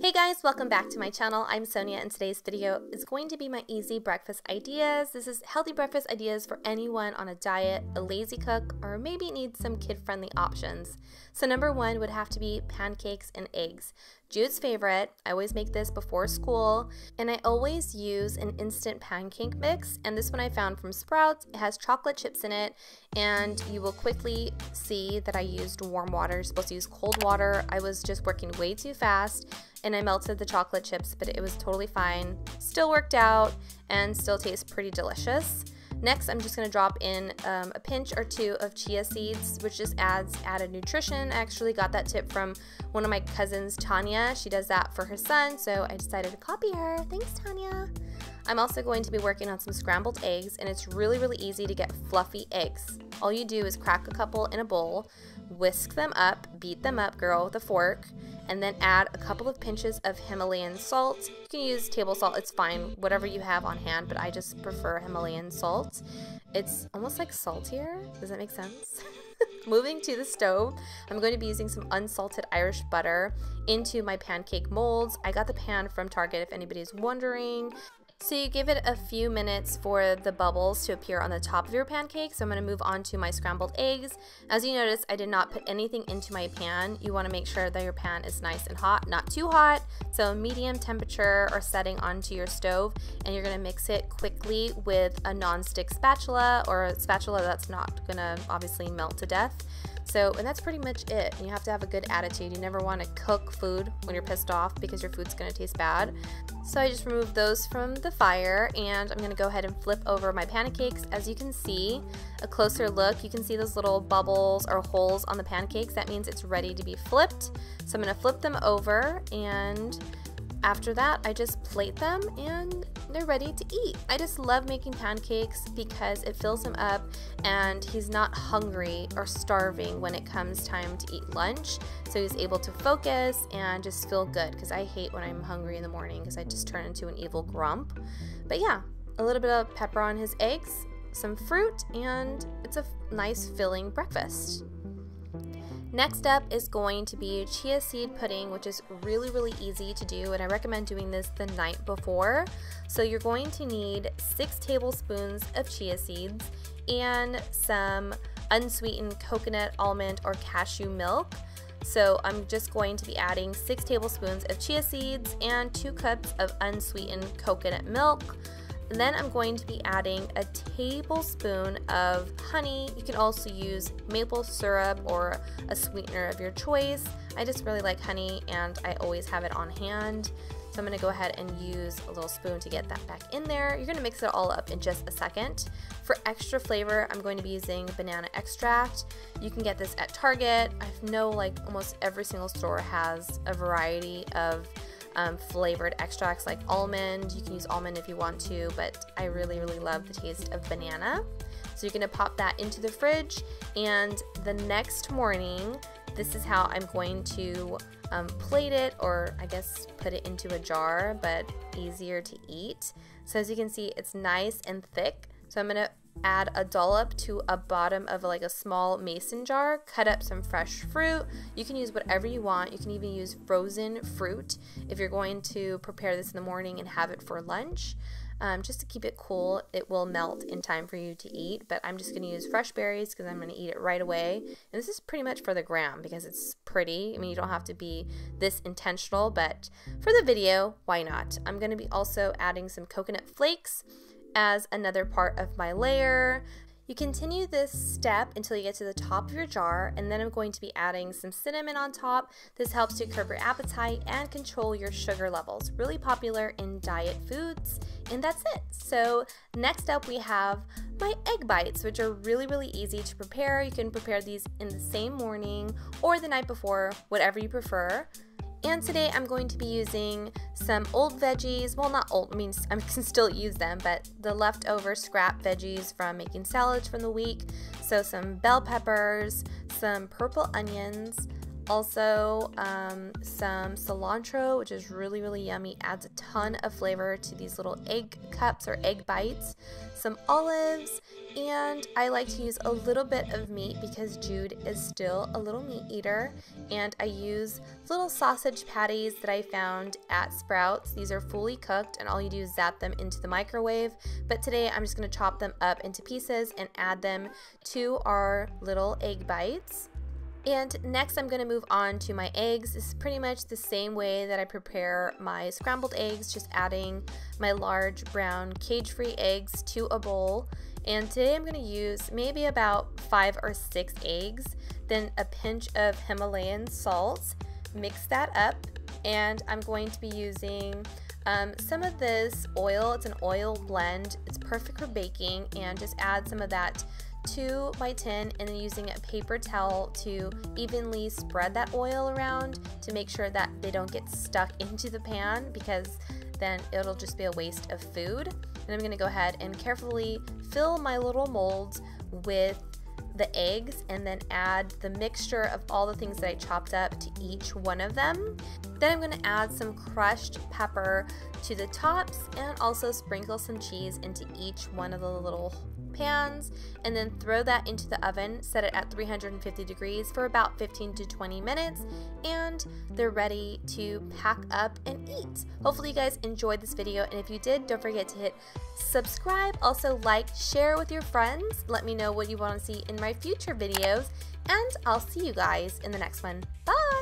Hey guys, welcome back to my channel. I'm Sonia and today's video is going to be my easy breakfast ideas. This is healthy breakfast ideas for anyone on a diet, a lazy cook, or maybe needs some kid-friendly options. So number one would have to be pancakes and eggs. Jude's favorite. I always make this before school, and I always use an instant pancake mix, and this one I found from Sprouts. It has chocolate chips in it, and you will quickly see that I used warm water. You're supposed to use cold water. I was just working way too fast, and I melted the chocolate chips, but it was totally fine. Still worked out, and still tastes pretty delicious. Next, I'm just going to drop in a pinch or two of chia seeds, which just adds added nutrition. I actually got that tip from one of my cousins, Tanya. She does that for her son, so I decided to copy her. Thanks, Tanya. I'm also going to be working on some scrambled eggs, and it's really easy to get fluffy eggs. All you do is crack a couple in a bowl, whisk them up, beat them up, girl, with a fork, and then add a couple of pinches of Himalayan salt. You can use table salt, it's fine, whatever you have on hand, but I just prefer Himalayan salt. It's almost like saltier. Does that make sense? Moving to the stove, I'm going to be using some unsalted Irish butter into my pancake molds. I got the pan from Target if anybody's wondering. So you give it a few minutes for the bubbles to appear on the top of your pancake. So I'm going to move on to my scrambled eggs. As you notice, I did not put anything into my pan. You want to make sure that your pan is nice and hot, not too hot. So medium temperature or setting onto your stove, and you're going to mix it quickly with a non-stick spatula or a spatula that's not going to obviously melt to death. So, and that's pretty much it. You have to have a good attitude. You never want to cook food when you're pissed off because your food's going to taste bad. So I just removed those from the fire, and I'm going to go ahead and flip over my pancakes. As you can see, a closer look, you can see those little bubbles or holes on the pancakes. That means it's ready to be flipped. So I'm going to flip them over, and after that, I just plate them and they're ready to eat. I just love making pancakes because it fills him up and he's not hungry or starving when it comes time to eat lunch. So he's able to focus and just feel good, because I hate when I'm hungry in the morning because I just turn into an evil grump. But yeah, a little bit of pepper on his eggs, some fruit, and it's a nice filling breakfast. Next up is going to be chia seed pudding, which is really easy to do, and I recommend doing this the night before. So you're going to need 6 tablespoons of chia seeds and some unsweetened coconut, almond, or cashew milk. So I'm just going to be adding 6 tablespoons of chia seeds and 2 cups of unsweetened coconut milk. And then I'm going to be adding a tablespoon of honey. You can also use maple syrup or a sweetener of your choice. I just really like honey, and I always have it on hand. So I'm going to go ahead and use a little spoon to get that back in there. You're going to mix it all up in just a second. For extra flavor, I'm going to be using banana extract. You can get this at Target. I know like almost every single store has a variety of flavored extracts like almond. You can use almond if you want to, but I really love the taste of banana. So you're going to pop that into the fridge, and the next morning, this is how I'm going to plate it, or I guess put it into a jar, but easier to eat. So as you can see, it's nice and thick. So I'm going to add a dollop to a bottom of like a small mason jar, cut up some fresh fruit. You can use whatever you want. You can even use frozen fruit if you're going to prepare this in the morning and have it for lunch. Just to keep it cool, it will melt in time for you to eat, but I'm just going to use fresh berries because I'm going to eat it right away. And this is pretty much for the gram because it's pretty. I mean, you don't have to be this intentional, but for the video, why not? I'm going to be also adding some coconut flakes as another part of my layer. You continue this step until you get to the top of your jar, and then I'm going to be adding some cinnamon on top. This helps to curb your appetite and control your sugar levels. Really popular in diet foods, and that's it. So next up we have my egg bites, which are really easy to prepare. You can prepare these in the same morning or the night before, whatever you prefer. And today I'm going to be using some old veggies. Well, not old, I mean, I can still use them, but the leftover scrap veggies from making salads from the week. So some bell peppers, some purple onions, Also, some cilantro, which is really, really yummy, adds a ton of flavor to these little egg cups or egg bites. Some olives, and I like to use a little bit of meat because Jude is still a little meat eater, and I use little sausage patties that I found at Sprouts. These are fully cooked, and all you do is zap them into the microwave, but today I'm just going to chop them up into pieces and add them to our little egg bites. And next I'm going to move on to my eggs. This is pretty much the same way that I prepare my scrambled eggs, just adding my large brown cage-free eggs to a bowl. And today I'm going to use maybe about 5 or 6 eggs, then a pinch of Himalayan salt, mix that up, and I'm going to be using some of this oil. It's an oil blend. It's perfect for baking, and just add some of that to my tin, and then using a paper towel to evenly spread that oil around to make sure that they don't get stuck into the pan, because then it'll just be a waste of food. And I'm going to go ahead and carefully fill my little molds with the eggs, and then add the mixture of all the things that I chopped up to each one of them. Then I'm going to add some crushed pepper to the tops, and also sprinkle some cheese into each one of the little pans, and then throw that into the oven, set it at 350 degrees for about 15 to 20 minutes, and they're ready to pack up and eat. Hopefully you guys enjoyed this video, and if you did, don't forget to hit subscribe, also like, share with your friends, let me know what you want to see in my future videos, and I'll see you guys in the next one. Bye!